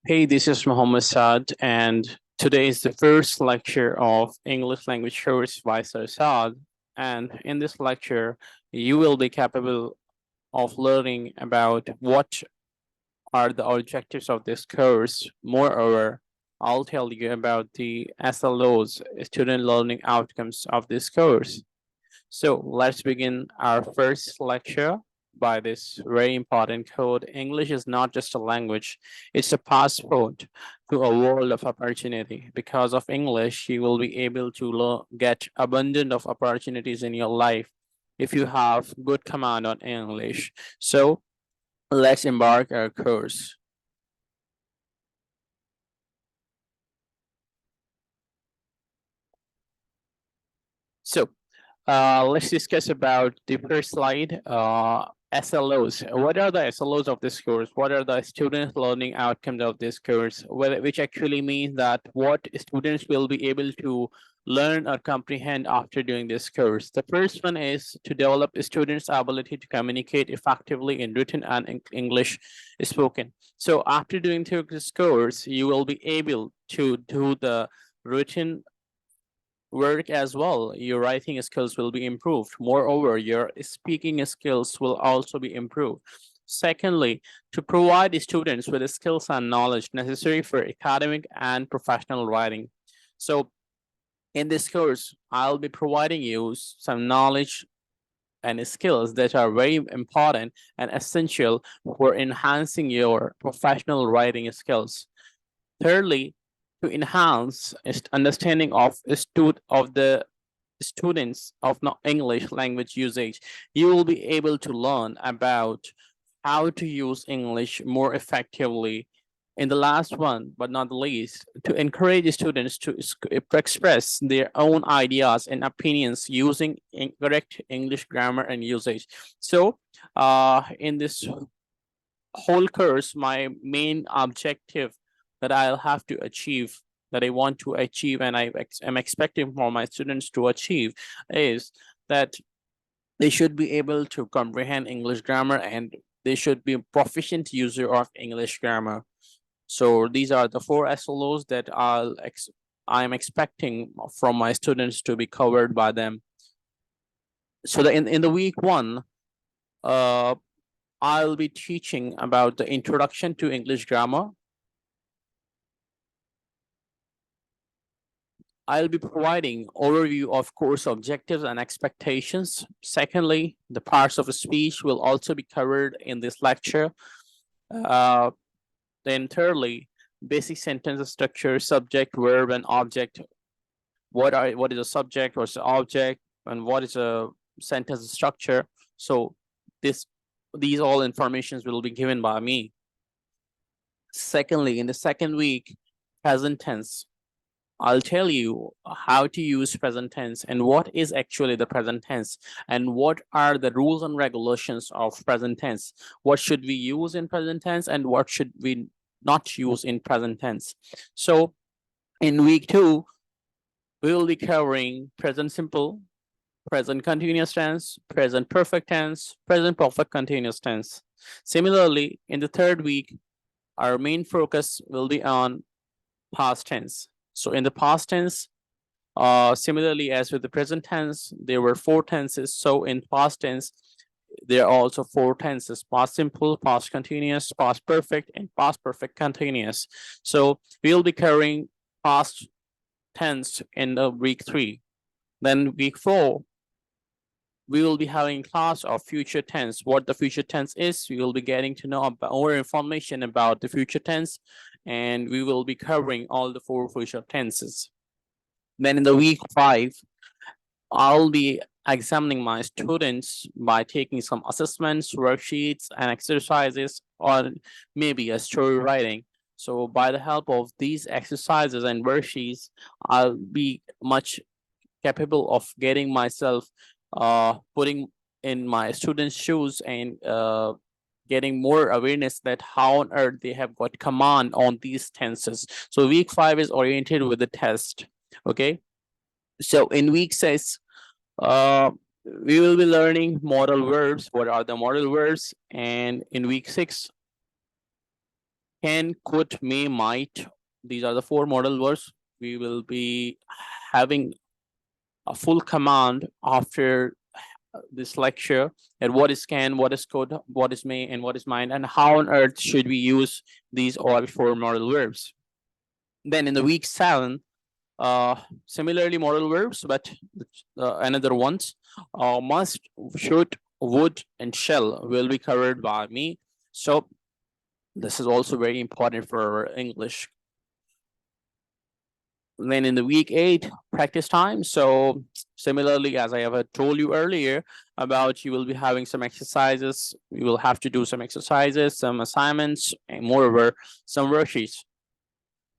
Hey, this is Mohammed Saad, and today is the first lecture of English language course by Sir Saad. And in this lecture, you will be capable of learning about what are the objectives of this course. Moreover, I'll tell you about the SLOs, student learning outcomes of this course. So let's begin our first lecture by this very important code. English is not just a language, it's a passport to a world of opportunity. Because of English, you will be able to get abundant of opportunities in your life if you have good command on English. So let's embark our course. So let's discuss about the first slide. SLOs. What are the SLOs of this course? What are the student learning outcomes of this course? Which actually means that what students will be able to learn or comprehend after doing this course. The first one is to develop students' ability to communicate effectively in written and English spoken. So after doing this course, you will be able to do the written work as well. Your writing skills will be improved. Moreover, your speaking skills will also be improved. Secondly, to provide students with the skills and knowledge necessary for academic and professional writing. So in this course, I'll be providing you some knowledge and skills that are very important and essential for enhancing your professional writing skills. Thirdly, to enhance understanding of the students of English language usage, you will be able to learn about how to use English more effectively. In the last one, but not the least, to encourage students to express their own ideas and opinions using correct English grammar and usage. So, in this whole course, my main objective that I'll have to achieve, that I want to achieve, and I am expecting for my students to achieve, is that they should be able to comprehend English grammar and they should be a proficient user of English grammar. So these are the four SLOs that I'm expecting from my students to be covered by them. So in the week one, I'll be teaching about the introduction to English grammar. I'll be providing overview of course objectives and expectations. Secondly, the parts of speech will also be covered in this lecture. Then thirdly, basic sentence structure, subject, verb, and object. What is a subject, what's the object, and what is a sentence structure? So these all informations will be given by me. Secondly, in the second week, present tense. I'll tell you how to use present tense and what is actually the present tense and what are the rules and regulations of present tense. What should we use in present tense and what should we not use in present tense. So in week two, we will be covering present simple, present continuous tense, present perfect tense, present perfect continuous tense. Similarly, in the third week, our main focus will be on past tense. So in the past tense, similarly as with the present tense, there were four tenses. So in past tense, there are also four tenses: past simple, past continuous, past perfect, and past perfect continuous. So we'll be covering past tense in the week three. Then week four, we will be having class of future tense. What the future tense is, we will be getting to know about more information about the future tense, and we will be covering all the four future tenses. Then in the week five, I'll be examining my students by taking some assessments, worksheets, and exercises, or maybe a story writing. So by the help of these exercises and worksheets, I'll be much capable of getting myself putting in my students' shoes and getting more awareness that how on earth they have got command on these tenses. So week five is oriented with the test. Okay. So in week six, we will be learning modal verbs. What are the modal verbs? And in week six, can, could, may, might. These are the 4 modal verbs. We will be having a full command after this lecture, and what is can, what is could, what is may, and what is might, and how on earth should we use these all 4 modal verbs. Then in the week 7, similarly modal verbs, but another ones, must, should, would, and shall will be covered by me. So this is also very important for English. Then in the week 8, practice time. So similarly, as I have told you earlier about, you will be having some exercises. You will have to do some exercises, some assignments, and moreover, some worksheets.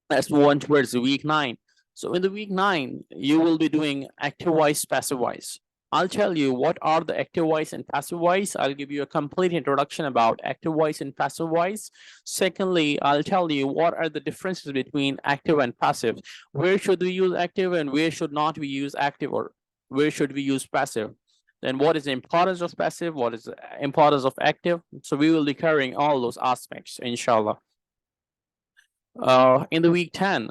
Let's move on towards the week 9. So in the week 9, you will be doing active voice, passive voice. I'll tell you what are the active voice and passive voice. I'll give you a complete introduction about active voice and passive voice. Secondly, I'll tell you what are the differences between active and passive. Where should we use active and where should not we use active, or where should we use passive? Then what is the importance of passive? What is the importance of active? So we will be covering all those aspects, inshallah. In the week 10,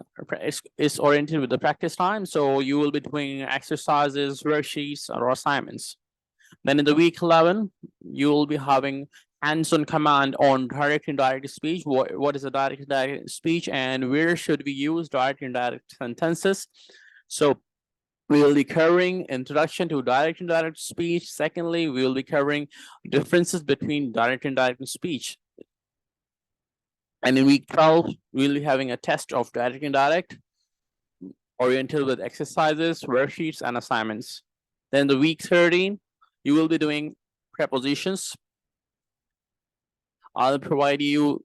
is oriented with the practice time. So you will be doing exercises, worksheets, or assignments. Then in the week 11, you will be having hands-on command on direct and indirect speech. What is a direct and indirect speech, and where should we use direct and indirect sentences? So we will be covering introduction to direct and indirect speech. Secondly, we will be covering differences between direct and indirect speech. And in week 12, we'll be having a test of direct and indirect, oriented with exercises, worksheets, and assignments. Then the week 13, you will be doing prepositions. I'll provide you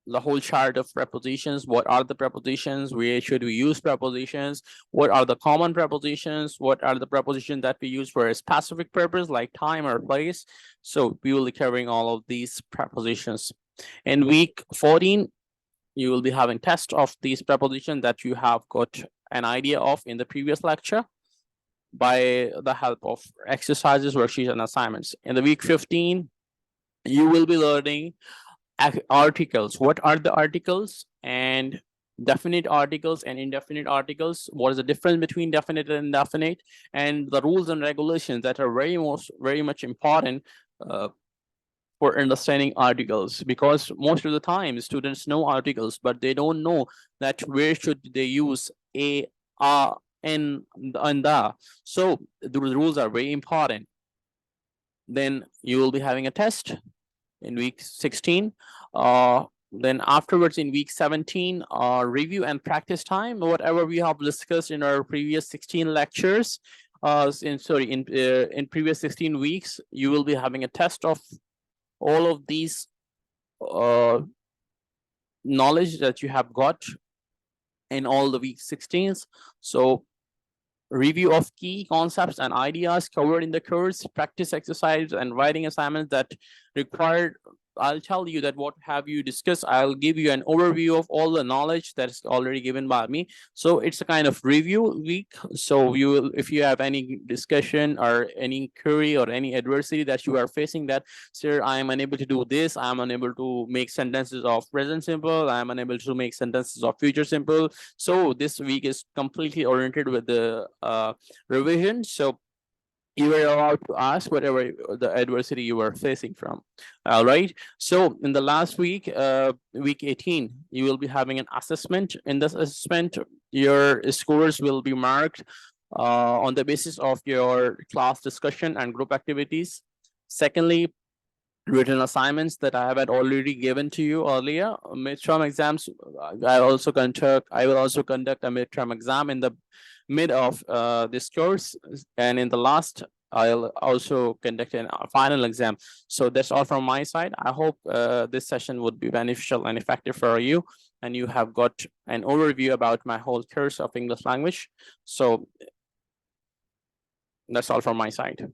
the whole chart of prepositions. What are the prepositions? Where should we use prepositions? What are the common prepositions? What are the prepositions that we use for a specific purpose, like time or place? So we will be covering all of these prepositions. In week 14, you will be having tests of these prepositions that you have got an idea of in the previous lecture by the help of exercises, worksheets, and assignments. In the week 15, you will be learning articles. What are the articles, and definite articles and indefinite articles? What is the difference between definite and indefinite, and the rules and regulations that are very much important for understanding articles, because most of the time students know articles, but they don't know that where should they use a, n, and the. So the rules are very important. Then you will be having a test in week 16. Then afterwards in week 17, review and practice time, whatever we have discussed in our previous 16 lectures. In previous 16 weeks, you will be having a test of all of these knowledge that you have got in all the week 16s. So review of key concepts and ideas covered in the course, practice exercise, and writing assignments that required. I'll tell you that what have you discussed. I'll give you an overview of all the knowledge that is already given by me. So it's a kind of review week. So you will, if you have any discussion or any query or any adversity that you are facing, that, sir, I am unable to do this, I am unable to make sentences of present simple, I am unable to make sentences of future simple. So this week is completely oriented with the revision. So you were allowed to ask whatever the adversity you were facing from. All right. So in the last week, week 18, you will be having an assessment. In this assessment, your scores will be marked on the basis of your class discussion and group activities. Secondly, written assignments that I have already given to you earlier. Midterm exams, I will also conduct a midterm exam in the mid of this course, and in the last I'll also conduct a final exam. So that's all from my side. I hope this session would be beneficial and effective for you, and you have got an overview about my whole course of English language. So that's all from my side.